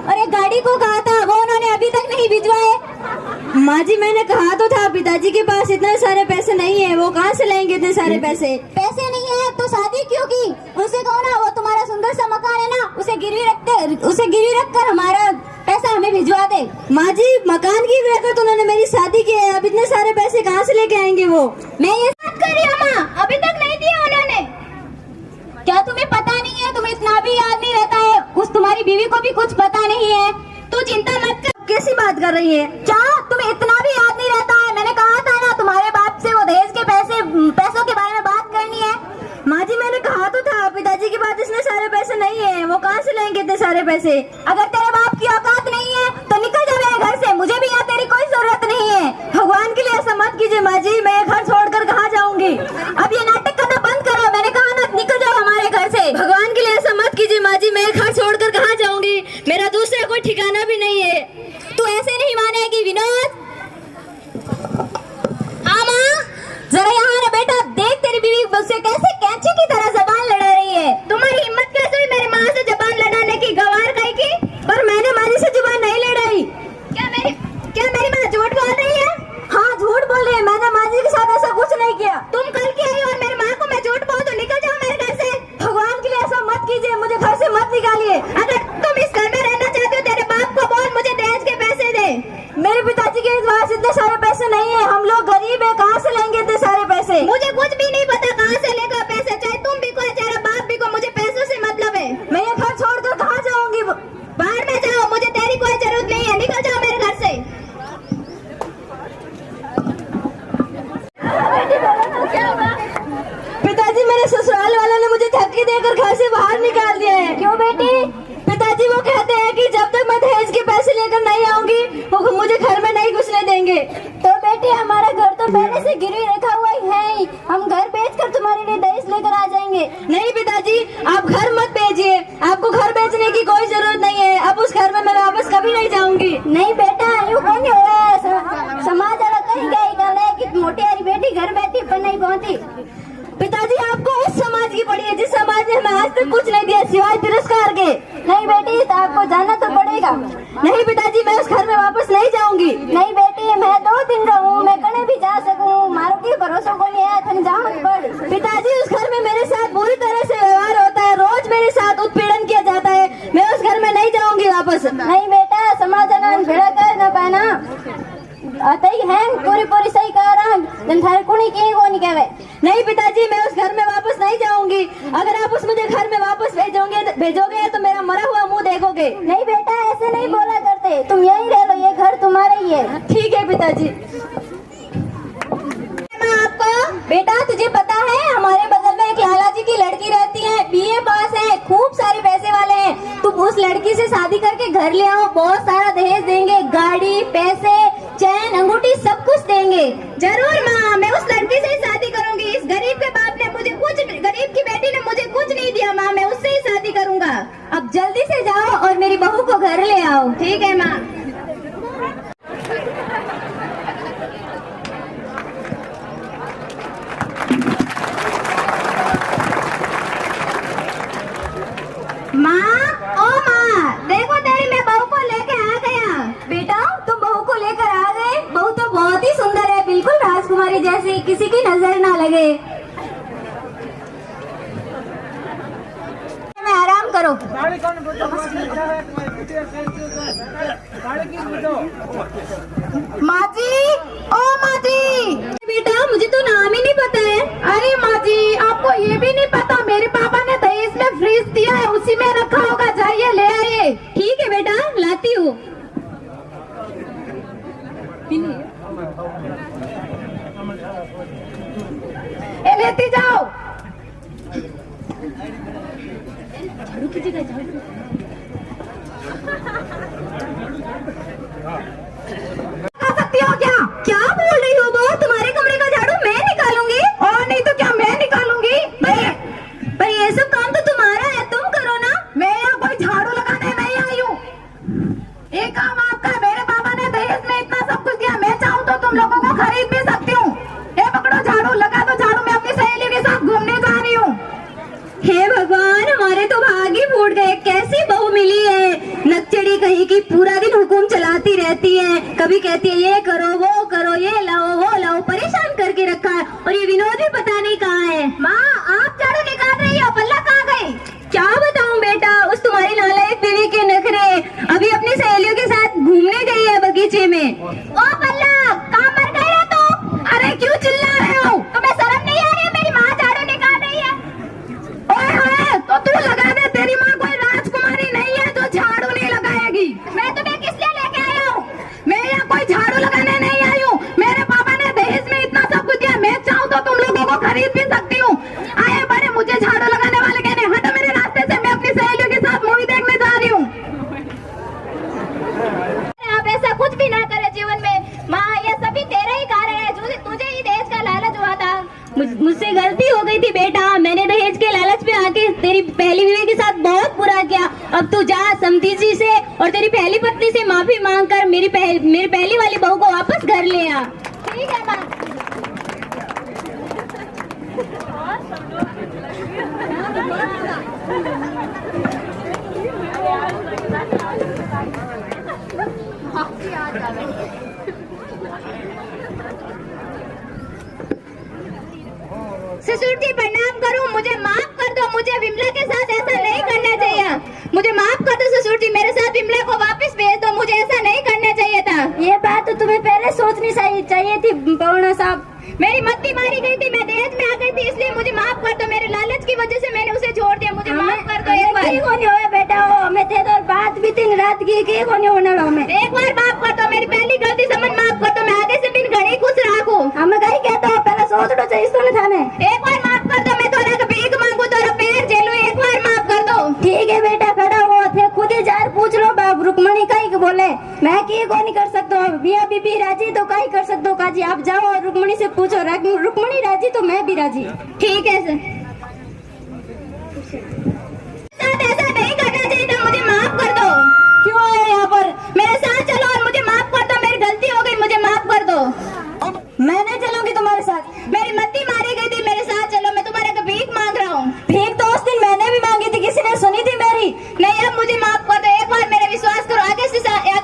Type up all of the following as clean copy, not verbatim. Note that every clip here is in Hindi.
और एक गाड़ी को कहा था, वो उन्होंने अभी तक नहीं भिजवाए। माँ जी मैंने कहा तो था, पिताजी के पास इतने सारे पैसे नहीं है, वो कहाँ से लाएंगे इतने सारे पैसे? पैसे नहीं है तो शादी क्यों की? उनसे कहो ना, वो तुम्हारा सुंदर सा मकान है ना, उसे गिरवी रख कर हमारा पैसा हमें भिजवा दे। माँ जी मकान गिरवी रखकर तो उन्होंने मेरी शादी की है, अब इतने सारे पैसे कहाँ से लेके आएंगे वो? मैं ये बात कर रही हूँ माँ, अभी तक नहीं दिया उन्होंने। क्या तुम्हें पता नहीं है? तुम्हें इतना भी याद नहीं रहता है? उस तुम्हारी बीवी को भी कुछ पता नहीं है? तू चिंता मत कर। कैसी बात कर रही है? क्या तुम्हें इतना भी याद नहीं रहता है? मैंने कहा था ना तुम्हारे बाप से वो दहेज के पैसों के बारे में बात करनी है। माँ जी मैंने कहा तो था, पिताजी के पास इतने सारे पैसे नहीं है, वो कहाँ से लाएंगे इतने सारे पैसे? अगर तेरे बाप की औकात नहीं है तो निकल जा मेरे घर से, मुझे भी यहाँ तेरी कोई जरूरत नहीं है। भगवान के लिए ऐसा मत कीजिए माँ जी, मैं ये घर छोड़कर कहाँ जाऊंगी? अब ये नाटक करना बंद करो, मैंने कहा ना निकल जाओ हमारे घर से। भगवान के लिए ऐसा मत कीजिए माँ जी, मैं ये घर छोड़कर कहाँ जाऊंगी? मेरा दूसरा कोई ठिकाना भी नहीं है। तू ऐसे नहीं मानेगी विनोद। हाँ माँ, जरा यहाँ ना बेटा, देख तेरी बीवी मुझसे कैसे कैंची की तरह जबान लड़ा रही है। तुम्हारी हिम्मत कैसे हुई मेरी माँ से जबान लड़ाने की, गवार कहीं की? पर मैंने माँ जी से जुबान नहीं लड़ाई। क्या मेरी माँ झूठ बोल रही है? हाँ झूठ बोल रही है, मैंने माँ जी के साथ ऐसा कुछ नहीं किया। तुम कल की आई और मेरी माँ को मैं झूठ बोल तो निकल जाओ मेरे घर से। भगवान के लिए ऐसा मत कीजिए, मुझे घर से मत निकालिए। अगर तुम इस घर में रहना चाहते हो, तेरे बाप को बोल मुझे दहेज के पैसे दे। मेरे पिताजी के पास इतने सारे पैसे नहीं है, हम लोग गरीब है, कहाँ से लेंगे इतने सारे पैसे? मुझे कुछ भी नहीं पता कहाँ से लेगा पैसे, चाहे तुम भी को तेरा बाप भी को, मुझे पैसों से मतलब है। मैं ये घर छोड़कर कहाँ जाऊंगी? बाहर में जाओ, मुझे तेरी कोई जरूरत नहीं है, निकल जाओ मेरे घर से। पिताजी मेरे ससुराल वालों ने मुझे धक्के देकर घर से बाहर निकाल दिया है। क्यों बेटी? पिताजी वो कहते हैं कि जब तक मैं दहेज के पैसे लेकर नहीं आऊंगी वो मुझे घर में नहीं घुसने देंगे। तो बेटी हमारा घर तो पहले से गिरवी रखा हुआ ही है, हम घर बेचकर तुम्हारे लिए दहेज लेकर आ जाएंगे। नहीं पिताजी, आप घर मत बेचिए, आपको घर बेचने की कोई जरूरत नहीं है, अब उस घर में मैं वापस कभी नहीं जाऊंगी। नहीं बेटा, यूँ कौन नहीं हुआ, समाज अलग कहीं गई कि मोटी वाली बेटी घर बैठी पर नहीं पहुँची। पिताजी आपको उस समाज की पड़ी है जिस समाज ने हमें आज तक कुछ नहीं दिया सिवाय तिरस्कार के। नहीं बेटी, तो आपको जाना तो पड़ेगा। नहीं पिताजी, मैं उस घर में वापस नहीं जाऊंगी। नहीं बेटी, मैं 2 दिन रहूँ, मैं कहीं भी जा सकूँ, मारो की भरोसा को नहीं है, तुम जाओ पड़। पिताजी उस घर में मेरे साथ बुरी तरह से व्यवहार होता है, रोज मेरे साथ उत्पीड़न किया जाता है, मैं उस घर में नहीं जाऊंगी वापस। नहीं बेटा, समाज भिड़ा कर न पाना अतई है, पूरी सही कह रहा हूं, थारे कुणी के को नहीं कहवे। नहीं पिताजी, मैं उस घर में वापस नहीं जाऊंगी, अगर आप उस मुझे घर में वापस भेजोगे तो मेरा मरा हुआ मुंह देखोगे। नहीं बेटा, ऐसे नहीं बोला करते, तुम यहीं रह लो, ये घर तुम्हारा ही है। ठीक है पिताजी। आपको बेटा, तुझे पता है हमारे बगल में एक लाला जी की लड़की रहती है, बीए पास है, खूब सारे पैसे वाले हैं, तुम उस लड़की से शादी करके घर ले आओ, बहुत सारा दहेज देंगे, गाड़ी, पैसे, चैन, अंगूठी सब कुछ देंगे। जरूर माँ, मैं उस लड़की से ही शादी करूंगी। इस गरीब के बाप ने मुझे कुछ, गरीब की बेटी ने मुझे कुछ नहीं दिया माँ, मैं उससे ही शादी करूंगा। अब जल्दी से जाओ और मेरी बहू को घर ले आओ। ठीक है माँ। माँ, ओ माँ, देखो तेरी मैं बहू को लेके आ गया। बेटा तुम बहू को लेकर आ गए? बहू तो बहुत ही सुंदर है, बिल्कुल राजकुमारी जैसी, किसी की नजर ना लगे। में आराम करो। माँ जी, ओ माँ जी। बेटा मुझे तो नाम ही नहीं पता है। अरे माँ जी, आपको ये भी नहीं पता, मेरे पापा ने दहेज में फ्रीज दिया है, उसी में रखा होगा, जाइए ले आइए। ठीक है बेटा, लाती हूँ। लेती जाओ। झाड़ू कीजिएगा, झाड़ू। सकती हो क्या? क्या बोल रही हो वो? तुम्हारे कमरे का झाड़ू मैं निकालूंगी? और नहीं तो क्या मैं निकालूंगी? पर ये सब काम तो तुम्हारा है, तुम करो ना। मैं यहाँ कोई झाड़ू पूरा दिन हुकुम चलाती रहती है, कभी कहती है ये करो, ये लाओ, वो लाओ, परेशान करके रखा है। और ये विनोद भी पता नहीं कहाँ है। माँ, आप झाड़ू निकाल रही हो, पल्ला कहाँ गई? क्या बताऊं बेटा, उस तुम्हारी नालायक बीवी के नखरे। अभी अपनी सहेलियों के साथ घूमने गई है बगीचे में। ओ पल्ला, कहाँ मर गई है तू? अरे क्यों चिल्ला रहे हो? तुम्हें शर्म नहीं आ रही है? मेरी माँ झाड़ू निकाल रही है। ओए होए, तो तू लगा दे, तेरी माँ कोई राजकुमारी नहीं है जो झाड़ू नहीं लगाएगी। मैं तुम्हें किस लिए लेके आया हूँ? मैं यहाँ कोई झाड़ू लगाने नहीं आई हूँ। मेरे पापा ने दहेज में इतना सब कुछ दिया, मैं चाहूँ तो तुम लोगों को खरीद भी सकती हूँ। आए बड़े मुझे झाड़ू लगाने वाले कहने, हटो मेरे रास्ते से, मैं अपनी सहेलियों के साथ मूवी देखने जा रही हूँ। आप ऐसा कुछ भी ना करे जीवन में। माँ, ये सभी तेरा ही कारण है, तुझे ही दहेज का लालच हुआ था। मुझसे गलती हो गई थी बेटा, मैंने दहेज के लालच में आके तेरी पहली बीवी के साथ बहुत बुरा किया। अब तू जा समधी जी से और तेरी पहली पत्नी से माफी मांग कर मेरी पहली वाली बहू को वापस घर ले आ। ठीक है माँ। ससुर जी प्रणाम करूं, मुझे माफ कर दो। मुझे विमला के साथ ऐसा नहीं करना चाहिए। मुझे माफ कर दो ससुर जी, मेरे साथ विमला को वापस भेज दो। मुझे ऐसा नहीं करना चाहिए था। ये बात तो तुम्हें पहले सोचनी चाहिए थी पौना साहब। मेरी मत्ती मारी गई थी, मैं दहेज में आ गई थी, इसलिए मुझे माफ कर दो। मेरे लालच की वजह से मैंने उसे छोड़ दिया, मुझे माफ कर दो। एक बार बेटा, हमें थे तो बात भी दिन रात की एक होने हमें एक बार माफ कर दो। मेरी पहली गलती समझ माफ कर दो। मैं आगे से दिन घड़ी खुश रखू। हमें कहीं कहता हूँ, पहले सोच लो चाहिए तो नहीं थाने। एक बार माफ कर दो, मैं तोरा भीख मांगू, तोरा पैर झेलूं, एक बार माफ कर दो। ठीक है बेटा, खड़ा हो थे, खुद ही जार पूछ लो बाप। रुक्मणी कहीं बोले, मैं की को नहीं कर सकता। बिया बीबी राजी तो कहीं कर सकते हो काजी। आप जाओ और रुक्मणी से पूछो, रुक्मणी राजी तो मैं भी राजी। ठीक है सर। ऐसा नहीं करना चाहिए था, मुझे माफ कर दो। क्यों आए यहाँ पर? मेरे साथ चलो और मुझे माफ कर दो। मेरी गलती हो गई, मुझे माफ कर दो। मैं नहीं चलूंगी तुम्हारे साथ। मेरी मत्ती मारी गई थी, मेरे साथ चलो। मैं तुम्हारे भीख मांग रहा हूँ। भीख तो उस दिन मैंने भी मांगी थी, किसी ने सुनी थी मेरी? नहीं, अब मुझे माफ कर दो। एक बार मेरा विश्वास करो, आगे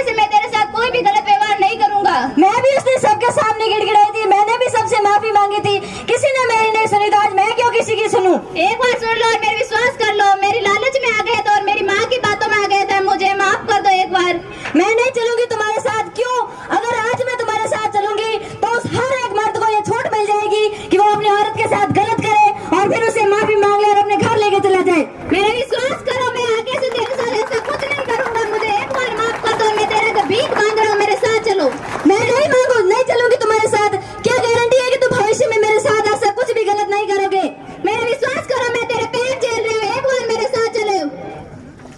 से मैं तेरे साथ कोई भी गलत व्यवहार नहीं करूंगा। मैं भी उस दिन सबके सामने गिड़गिड़ाई थी, मैंने भी सबसे माफी मांगी थी, किसी ने मेरी नहीं सुनी। तो आज मैं क्यों किसी की सुनूं? एक बार सुन लो और मेरा विश्वास कर लो। मेरी लालच में आ गए थे और मेरी माँ की बातों में आ गए थे, मुझे माफ कर दो एक बार। मैं नहीं चलूंगी तुम्हारे साथ। क्यों? अगर आज मैं तुम्हारे साथ चलूंगी तो उस हर एक मर्द को ये छूट मिल जाएगी कि वो अपनी औरत के साथ गलत करे और फिर उसे माफी मांग ले और अपने घर लेके चला जाए। मेरा विश्वास करो, मैं आगे से तेरे साथ ऐसा कुछ नहीं करूंगा। मुझे एक बार माफ कर दो। मैं तेरे भीख मांग रहा हूँ, मेरे साथ चलो। मैं नहीं चलूंगी तुम्हारे साथ। क्या गारंटी है कि तुम भविष्य में मेरे साथ ऐसा कुछ भी गलत नहीं करोगे? मेरा विश्वास करो, मैं तेरे पैर झेल रही हूँ, एक बार मेरे साथ चलो।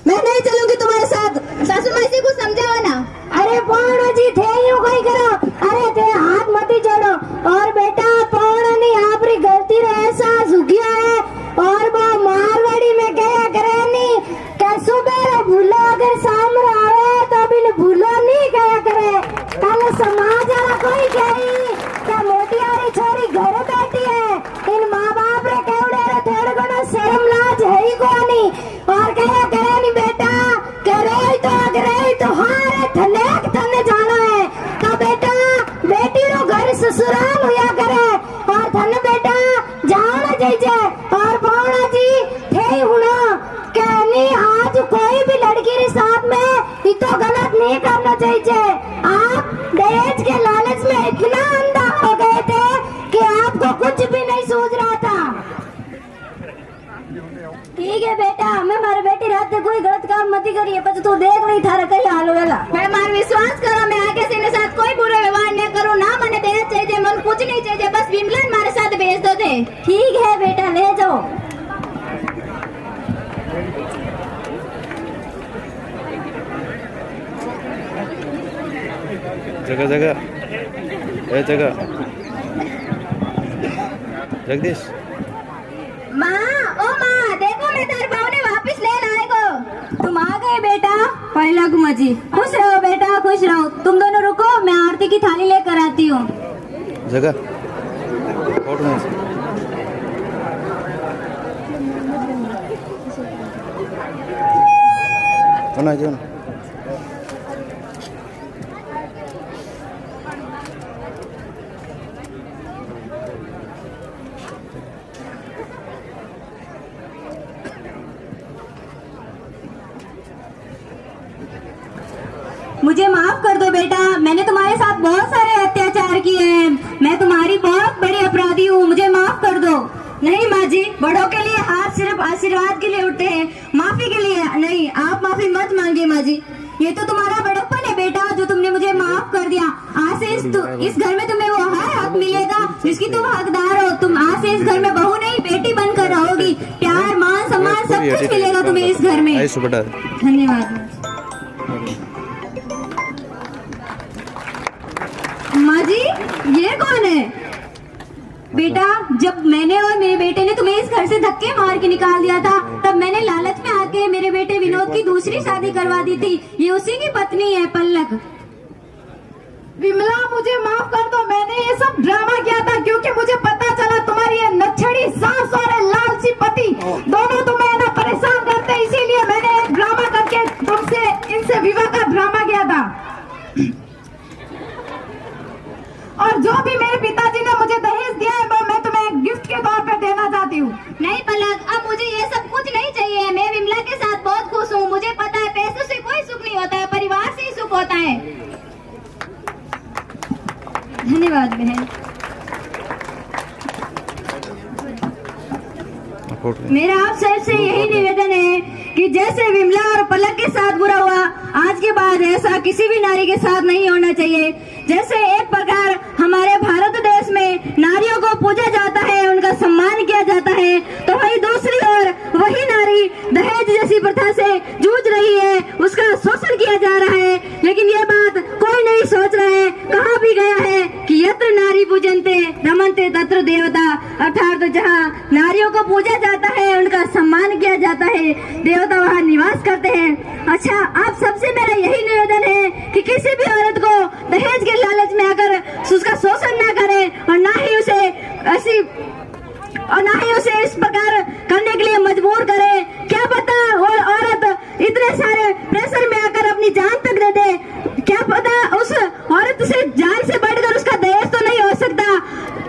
मैं नहीं चलूंगी तुम्हारे साथ। सासू माँ से कुछ समझाओ ना। अरे पौड़ा जी थे यूं कहीं करो, अरे थे हाथ मत जोड़ो। और बेटा पौड़ा नहीं, आपकी गलती रो ऐसा झुकिया है। और वो मारवाड़ी में गया करे नहीं क्या सुबह भूलो, अगर सामने आवे तो बिन भूलो नहीं गया करे। कल समाज वाला कोई कही क्या मोटी वाली छोरी घर बैठी है, इन माँ बाप रे केवड़े रे थोड़े घणो शर्म लाज है ही को नहीं। और कहा करे नहीं बेटा, करे तो हारे थनेक थने जाना है। तो बेटा बेटी रो घर ससुराल हुआ करे और थन बेटा जाना चाहिए। और पौड़ा जी थे हुना कहनी, आज कोई भी लड़की के साथ में इतो गलत नहीं करना चाहिए। आप दहेज के लालच में इतना अंधा हो गए थे कि आपको कुछ भी नहीं सूझ रहा था। ठीक है बेटा, मैं मारे बेटी रात कोई गलत काम मत करिए, पर तू देख नहीं थारा कहीं हाल होगा। मैं मार विश्वास करो, मैं आगे से मेरे साथ कोई बुरा व्यवहार नहीं करूँ। ना मने देना चाहिए, मन कुछ नहीं चाहिए, बस विमला हमारे साथ भेज दो थे। ठीक है बेटा, ले जाओ। जगह जगदीश। माँ, ओ माँ, देखो मैं तेरे बहू ने वापस ले लाएगो। तुम आ गए बेटा। पहला कुमार जी, खुश रहो बेटा, खुश रहो। तुम दोनों रुको, मैं आरती की थाली लेकर आती हूँ। जगह फोटो में ना जो मुझे माफ कर दो बेटा, मैंने तुम्हारे साथ बहुत सारे अत्याचार किए हैं, मैं तुम्हारी बहुत बड़ी अपराधी हूँ, मुझे माफ कर दो। नहीं माँ जी, बड़ों के लिए हाथ सिर्फ आशीर्वाद के लिए उठते हैं, माफी के लिए नहीं। आप माफी मत मांगिए माँ जी, ये तो तुम्हारा बड़प्पन है बेटा जो तुमने मुझे माफ कर दिया। आज से इस घर में तुम्हें वो हक मिलेगा जिसकी तुम हकदार हो। तुम आज से इस घर में बहू नहीं बेटी बनकर रहोगी। प्यार मान सम्मान सब कुछ मिलेगा तुम्हें इस घर में। धन्यवाद माँ जी। ये कौन है बेटा? जब मैंने और मेरे बेटे ने तुम्हें इस घर से धक्के मार के निकाल दिया था, तब मैंने लालच में आके मेरे बेटे विनोद की दूसरी शादी करवा दी थी। ये उसी की पत्नी है पल्लक। विमला मुझे माफ कर दो, मैंने ये सब ड्रामा किया था क्योंकि मुझे पता चला तुम्हारी ये नच्छड़ी सास और लालची पति दोनों तुम्हें ना परेशान करते, इसीलिए मैंने एक ड्रामा करके तुमसे इनसे विवाह का ड्रामा किया था। और जो भी मेरे पिताजी ने मुझे दहेज दिया है वो मैं तुम्हें गिफ्ट के तौर पर देना चाहती हूँ। नहीं पलक, अब मुझे ये सब कुछ नहीं चाहिए। मैं विमला के साथ बहुत खुश हूँ। मुझे पता है पैसों से कोई सुख नहीं होता है, परिवार से ही सुख होता है। धन्यवाद बहन। मेरा आप सबसे यही निवेदन है कि जैसे विमला और पलक के साथ बुरा हुआ, आज के बाद ऐसा किसी भी नारी के साथ नहीं होना चाहिए। जैसे एक प्रकार हमारे भारत देश में नारियों को पूजा जाता है, उनका सम्मान किया जाता है, तो वही दूसरी ओर वही नारी दहेज जैसी प्रथा से जूझ रही है, उसका शोषण किया जा रहा है। लेकिन ये बात कोई नहीं सोच रहा है। कहा भी गया है कि यत्र नारी पूजनते रमनते तत्र देवता, अर्थात जहाँ नारियों को पूजा जाता है, उनका सम्मान किया जाता है, देवता वहाँ निवास करते हैं। अच्छा, आप सबसे मेरा यही निवेदन है कि किसी भी औरत को दहेज के लालच में आकर उसका शोषण न करें और ना ही उसे इस प्रकार करने के लिए मजबूर करें। क्या पता वो औरत इतने सारे प्रेशर में आकर अपनी जान तक दे दे। क्या पता उस औरत से जान से बढ़कर उसका दहेज तो नहीं हो सकता।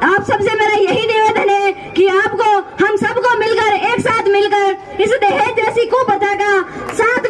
आप सबसे मेरा यही निवेदन है कि आपको हम सबको मिलकर एक साथ मिलकर इस दहेज जैसी कुप्रथा का साथ